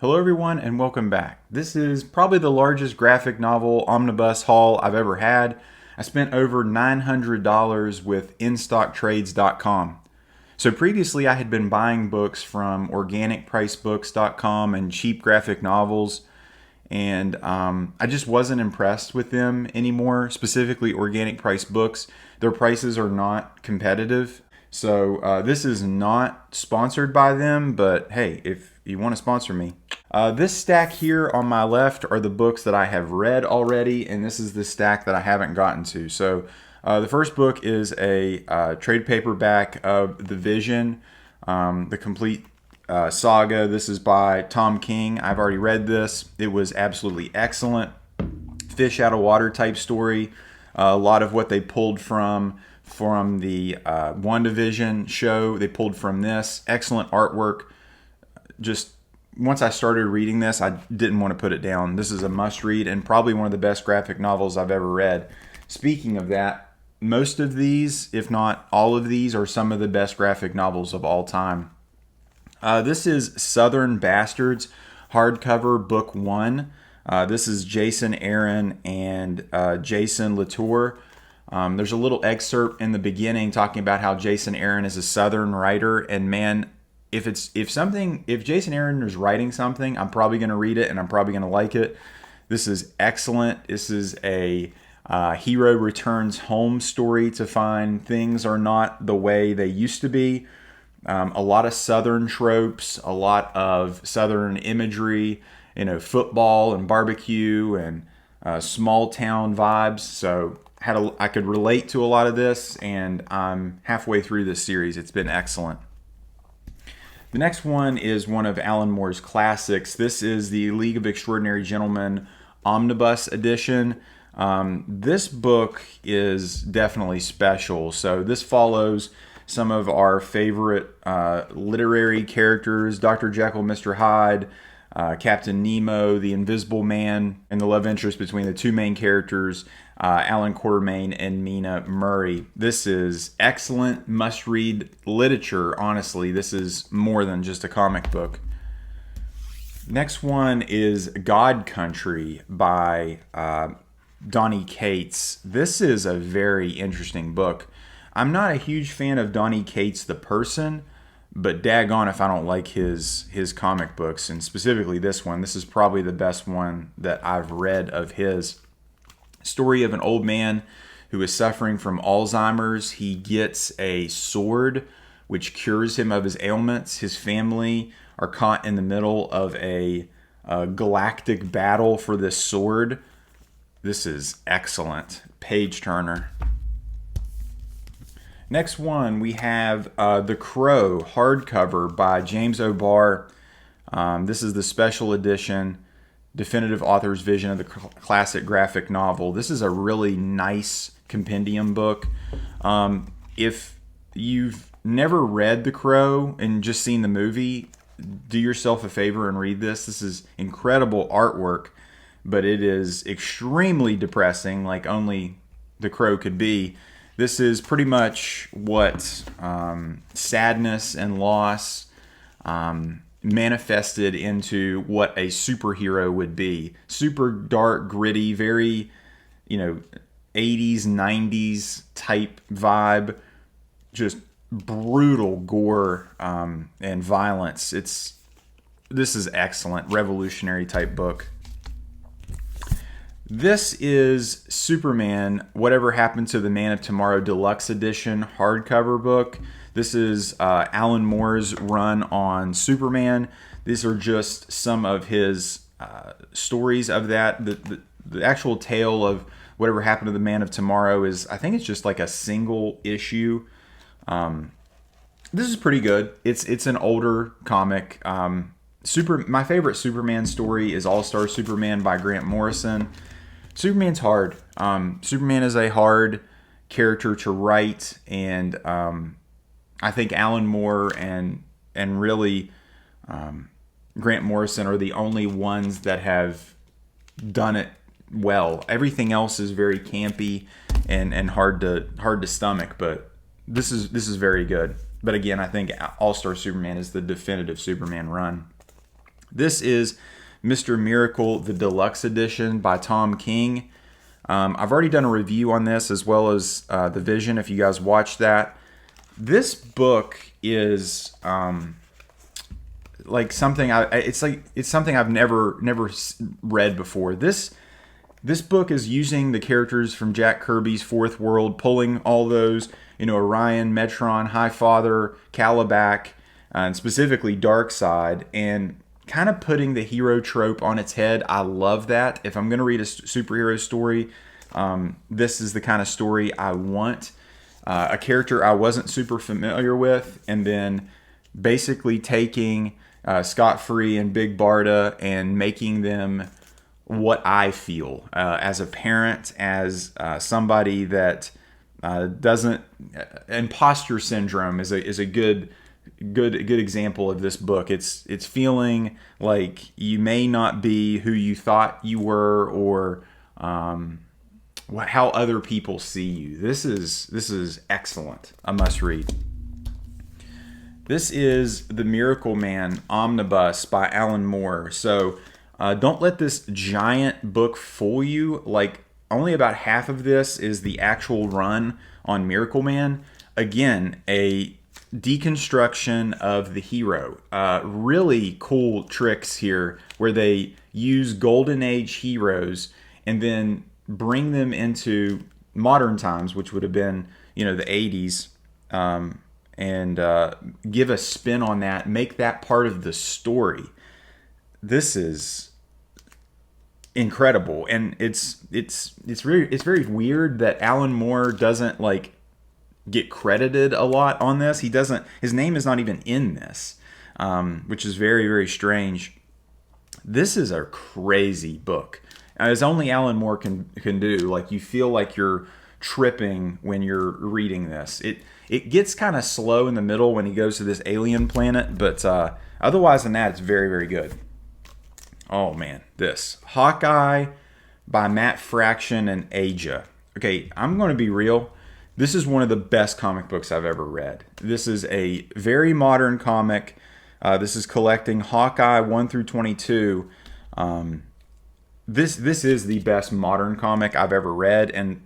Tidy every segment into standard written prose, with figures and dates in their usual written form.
Hello everyone and welcome back. This is probably the largest graphic novel omnibus haul I've ever had. I spent over $900 with InStockTrades.com. So previously I had been buying books from OrganicPriceBooks.com and cheap graphic novels, and I just wasn't impressed with them anymore, specifically Organic Price Books. Their prices are not competitive. So this is not sponsored by them, but hey, if you want to sponsor me. This stack here on my left are the books that I have read already, and this is the stack that I haven't gotten to. So the first book is a trade paperback of The Vision, the complete saga. This is by Tom King. I've already read this. It was absolutely excellent. Fish out of water type story. A lot of what they pulled from the WandaVision show, they pulled from this. Excellent artwork. Just once I started reading this, I didn't want to put it down. This is a must read and probably one of the best graphic novels I've ever read. Speaking of that, most of these, if not all of these, are some of the best graphic novels of all time. This is Southern Bastards, hardcover book 1. This is Jason Aaron and Jason Latour. There's a little excerpt in the beginning talking about how Jason Aaron is a Southern writer, and man, if Jason Aaron is writing something, I'm probably going to read it and I'm probably going to like it. This is excellent. This is a hero returns home story to find things are not the way they used to be. A lot of Southern tropes, a lot of Southern imagery, football and barbecue and small town vibes. So I could relate to a lot of this, and I'm halfway through this series. It's been excellent. The next one is one of Alan Moore's classics. This is the League of Extraordinary Gentlemen Omnibus Edition. This book is definitely special. So this follows some of our favorite literary characters: Dr. Jekyll, Mr. Hyde, Captain Nemo, the Invisible Man, and the love interest between the two main characters, Alan Quatermain and Mina Murray. This is excellent, must-read literature, honestly. This is more than just a comic book. Next one is God Country by Donny Cates. This is a very interesting book. I'm not a huge fan of Donny Cates the person, but daggone if I don't like his comic books, and specifically this one. This is probably the best one that I've read of his. Story of an old man who is suffering from Alzheimer's. He gets a sword which cures him of his ailments. His family are caught in the middle of a galactic battle for this sword. This is excellent. Page turner. Next one, we have The Crow, hardcover by James O'Barr. This is the special edition, definitive author's vision of the classic graphic novel. This is a really nice compendium book. If you've never read The Crow and just seen the movie, do yourself a favor and read this. This is incredible artwork, but it is extremely depressing, like only The Crow could be. This is pretty much what sadness and loss manifested into what a superhero would be. Super dark, gritty, very, 80s, 90s type vibe. Just brutal gore and violence. This is excellent, revolutionary type book. This is Superman, Whatever Happened to the Man of Tomorrow Deluxe Edition hardcover book. This is Alan Moore's run on Superman. These are just some of his stories of that. The actual tale of Whatever Happened to the Man of Tomorrow is, I think it's just like a single issue. This is pretty good. It's an older comic. My favorite Superman story is All-Star Superman by Grant Morrison. Superman's hard. Superman is a hard character to write, and I think Alan Moore and really Grant Morrison are the only ones that have done it well. Everything else is very campy and hard to stomach, but this is very good. But again, I think All-Star Superman is the definitive Superman run. This is Mr. Miracle, the Deluxe Edition by Tom King. I've already done a review on this as well as The Vision, if you guys watched that. This book is like something it's something I've never read before. This book is using the characters from Jack Kirby's Fourth World, pulling all those, Orion, Metron, Highfather, Calabac, and specifically Darkseid, and kind of putting the hero trope on its head. I love that. If I'm going to read a superhero story, this is the kind of story I want. A character I wasn't super familiar with, and then basically taking Scott Free and Big Barda and making them what I feel as a parent, as somebody that doesn't. Imposter syndrome is a good example of this book. It's feeling like you may not be who you thought you were, or how other people see you. This is excellent. A must read. This is The Miracle Man Omnibus by Alan Moore. So don't let this giant book fool you. Like, only about half of this is the actual run on Miracle Man. Again, a deconstruction of the hero. Really cool tricks here where they use Golden Age heroes and then bring them into modern times, which would have been, the 80s, and give a spin on that, make that part of the story. This is incredible, and it's very weird that Alan Moore doesn't get credited a lot on this. He doesn't. His name is not even in this, which is very, very strange. This is a crazy book, as only Alan Moore can do. Like, you feel like you're tripping when you're reading this. It gets kind of slow in the middle when he goes to this alien planet, but otherwise than that, it's very, very good. Oh man, this Hawkeye by Matt Fraction and Aja. Okay, I'm going to be real. This is one of the best comic books I've ever read. This is a very modern comic. This is collecting Hawkeye 1 through 22. This is the best modern comic I've ever read, and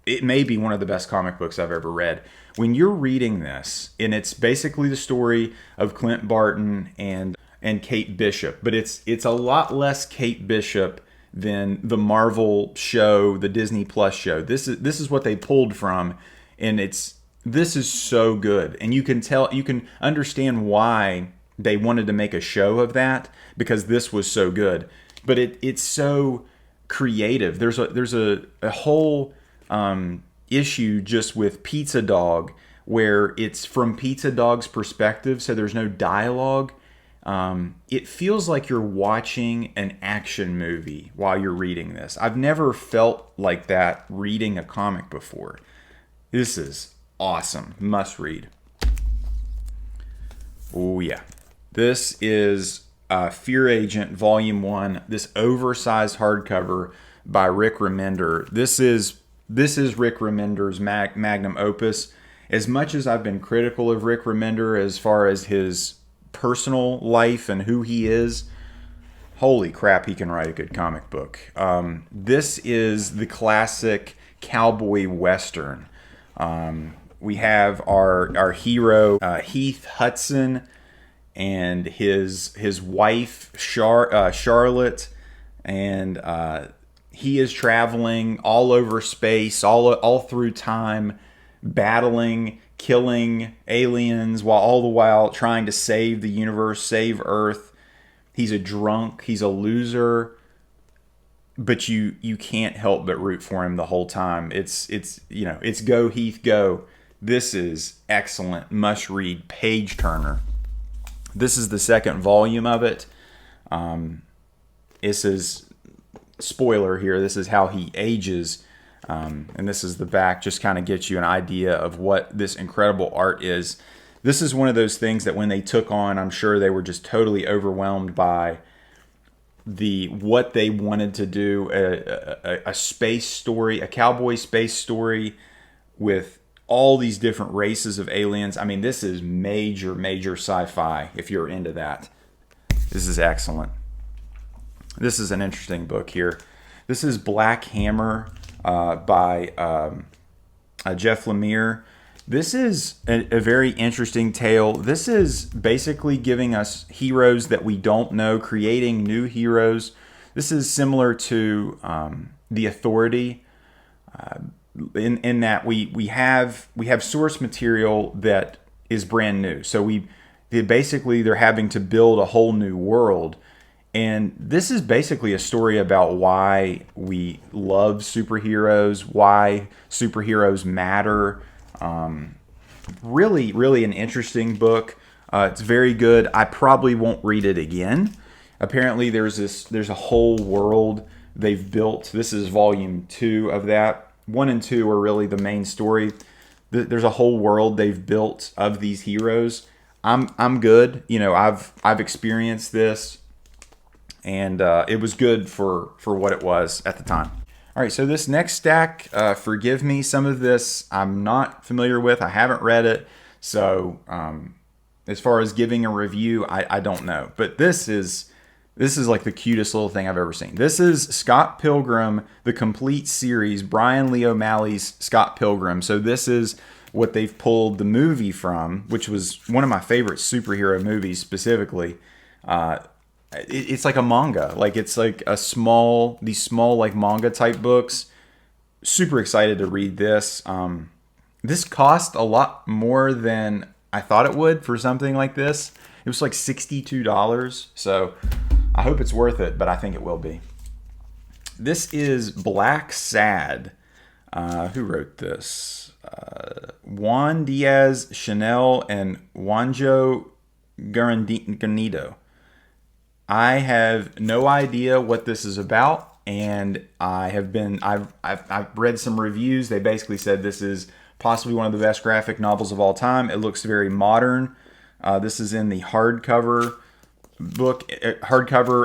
it may be one of the best comic books I've ever read. When you're reading this, and it's basically the story of Clint Barton and Kate Bishop, but it's a lot less Kate Bishop than the Marvel show, the Disney Plus show. This is what they pulled from, and this is so good, and you can understand why they wanted to make a show of that, because this was so good. But it's so creative. There's a whole issue just with Pizza Dog where it's from Pizza Dog's perspective, so there's no dialogue. It feels like you're watching an action movie while you're reading this. I've never felt like that reading a comic before. This is awesome. Must read. Oh yeah. This is Fear Agent Volume 1. This oversized hardcover by Rick Remender. This is Rick Remender's magnum opus. As much as I've been critical of Rick Remender as far as his personal life and who he is, holy crap, he can write a good comic book. This is the classic cowboy western. We have our hero Heath Hudson and his wife Charlotte, and he is traveling all over space, all through time, battling, killing aliens, all the while trying to save the universe, save Earth. He's a drunk, he's a loser, but you can't help but root for him the whole time. It's go Heath, go. This is excellent, must read, page turner. This is the second volume of it. This is, spoiler here, this is how he ages. And this is the back, just kind of gets you an idea of what this incredible art is. This is one of those things that when they took on, I'm sure they were just totally overwhelmed by what they wanted to do, a space story, a cowboy space story with all these different races of aliens. I mean, this is major, major sci-fi if you're into that. This is excellent. This is an interesting book here. This is Black Hammer by Jeff Lemire. This is a very interesting tale. This is basically giving us heroes that we don't know, creating new heroes. This is similar to The Authority, in that we have source material that is brand new. So they're having to build a whole new world. And this is basically a story about why we love superheroes, why superheroes matter. Really, really an interesting book. It's very good. I probably won't read it again. Apparently, there's a whole world they've built. This is volume 2 of that. 1 and 2 are really the main story. There's a whole world they've built of these heroes. I'm good. I've experienced this. And it was good for what it was at the time. All right, so this next stack, forgive me, some of this I'm not familiar with. I haven't read it. So as far as giving a review, I don't know. But this is like the cutest little thing I've ever seen. This is Scott Pilgrim, the complete series, Brian Lee O'Malley's Scott Pilgrim. So this is what they've pulled the movie from, which was one of my favorite superhero movies specifically. It's like a manga. Like it's like these small like manga type books. Super excited to read this. This cost a lot more than I thought it would for something like this. It was like $62. So I hope it's worth it, but I think it will be. This is Black Sad. Who wrote this? Juan Diaz Chanel and Juanjo Garnido. I have no idea what this is about, and I've read some reviews. They basically said this is possibly one of the best graphic novels of all time. It looks very modern. This is in the hardcover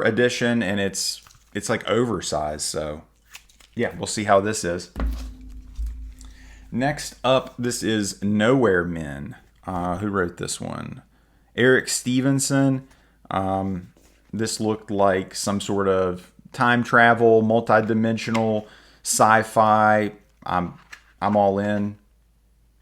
edition, and it's like oversized. So yeah, we'll see how this is. Next up, this is Nowhere Men. Who wrote this one? Eric Stevenson. This looked like some sort of time travel, multi-dimensional sci-fi. I'm all in.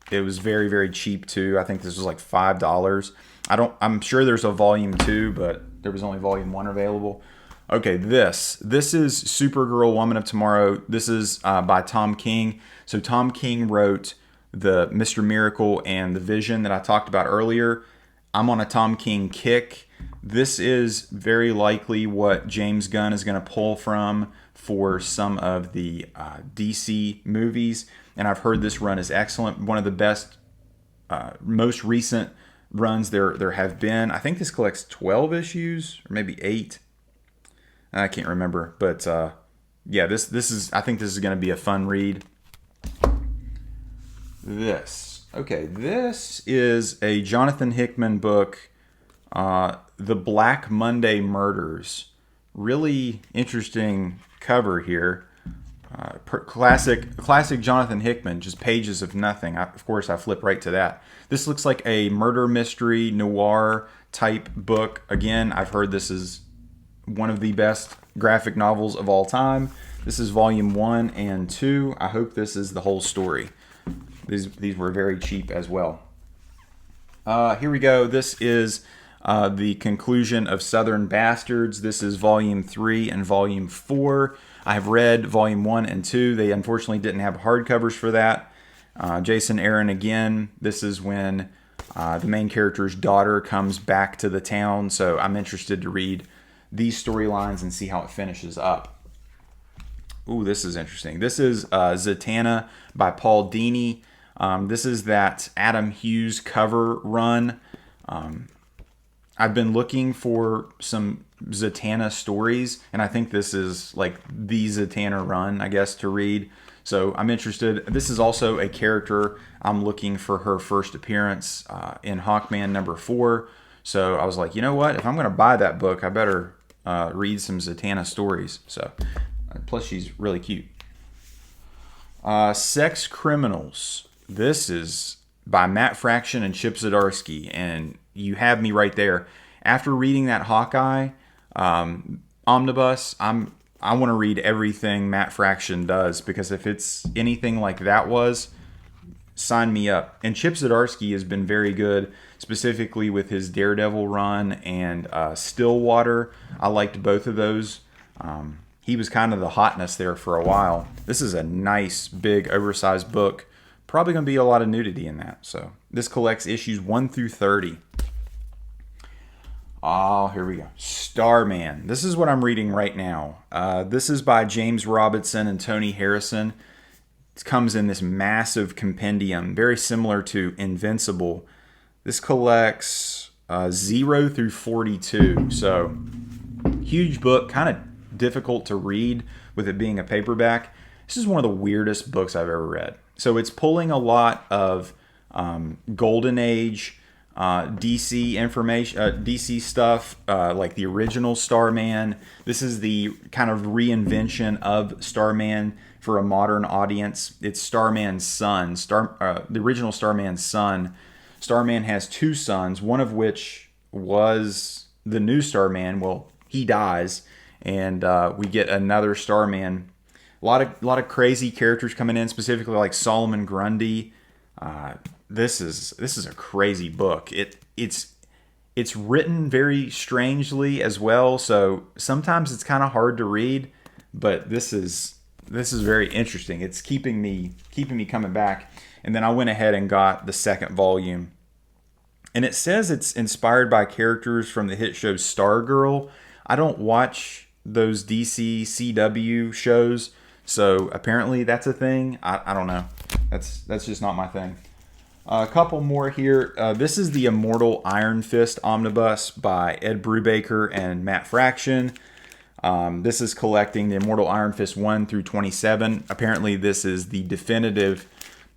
It was very, very cheap too. I think this was like $5. I'm sure there's a volume 2, but there was only volume 1 available. Okay, this is Supergirl Woman of Tomorrow. This is by Tom King. So Tom King wrote the Mr. Miracle and the Vision that I talked about earlier. I'm on a Tom King kick. This is very likely what James Gunn is going to pull from for some of the DC movies. And I've heard this run is excellent. One of the best, most recent runs there have been. I think this collects 12 issues or maybe 8. I can't remember. But yeah, I think this is going to be a fun read. This is a Jonathan Hickman book, The Black Monday Murders. Really interesting cover here. Classic Jonathan Hickman, just pages of nothing. Of course, I flip right to that. This looks like a murder mystery noir type book. Again, I've heard this is one of the best graphic novels of all time. This is volume 1 and 2. I hope this is the whole story. These were very cheap as well. Here we go. This is the conclusion of Southern Bastards. This is volume 3 and volume 4. I have read volume 1 and 2. They unfortunately didn't have hardcovers for that. Jason Aaron again. This is when the main character's daughter comes back to the town. So I'm interested to read these storylines and see how it finishes up. Ooh, this is interesting. This is Zatanna by Paul Dini. This is that Adam Hughes cover run. I've been looking for some Zatanna stories, and I think this is like the Zatanna run, I guess, to read. So I'm interested. This is also a character I'm looking for her first appearance in Hawkman number 4. So I was like, you know what? If I'm going to buy that book, I better read some Zatanna stories. So plus she's really cute. Sex Criminals. This is by Matt Fraction and Chip Zdarsky, and you have me right there. After reading that Hawkeye omnibus, I want to read everything Matt Fraction does, because if it's anything like that was, sign me up. And Chip Zdarsky has been very good, specifically with his Daredevil run and Stillwater. I liked both of those. He was kind of the hotness there for a while. This is a nice, big, oversized book. Probably going to be a lot of nudity in that. So this collects issues 1 through 30. Oh, here we go. Starman. This is what I'm reading right now. This is by James Robinson and Tony Harrison. It comes in this massive compendium, very similar to Invincible. This collects 0 through 42. So, huge book, kind of difficult to read with it being a paperback. This is one of the weirdest books I've ever read. So, it's pulling a lot of Golden Age DC information, DC stuff, like the original Starman. This is the kind of reinvention of Starman for a modern audience. It's Starman's son, the original Starman's son. Starman has 2 sons, one of which was the new Starman. Well, he dies, and we get another Starman. A lot of crazy characters coming in, specifically like Solomon Grundy. This is a crazy book. It's written very strangely as well, so sometimes it's kind of hard to read, but this is very interesting. It's keeping me coming back. And then I went ahead and got the second volume. And it says it's inspired by characters from the hit show Stargirl. I don't watch those DC CW shows, so apparently that's a thing. I don't know. That's just not my thing. A couple more here. This is the Immortal Iron Fist Omnibus by Ed Brubaker and Matt Fraction. This is collecting the Immortal Iron Fist 1 through 27. Apparently this is the definitive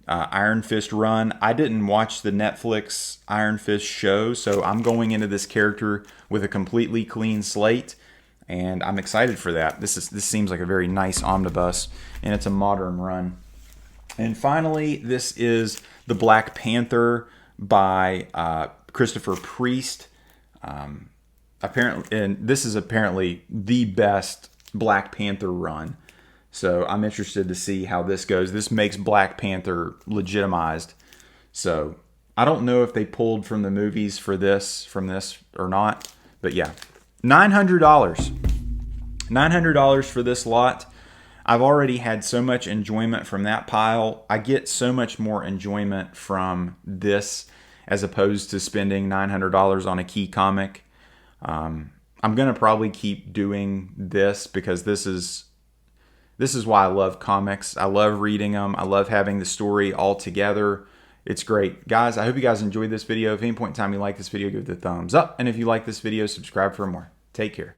Iron Fist run. I didn't watch the Netflix Iron Fist show, so I'm going into this character with a completely clean slate, and I'm excited for that. This seems like a very nice omnibus, and it's a modern run. And finally, this is the Black Panther by Christopher Priest. Apparently, and this is apparently the best Black Panther run. So I'm interested to see how this goes. This makes Black Panther legitimized. So I don't know if they pulled from the movies from this or not. But yeah, $900. $900 for this lot. I've already had so much enjoyment from that pile. I get so much more enjoyment from this as opposed to spending $900 on a key comic. I'm going to probably keep doing this because this is why I love comics. I love reading them. I love having the story all together. It's great. Guys, I hope you guys enjoyed this video. If at any point in time you like this video, give it a thumbs up. And if you like this video, subscribe for more. Take care.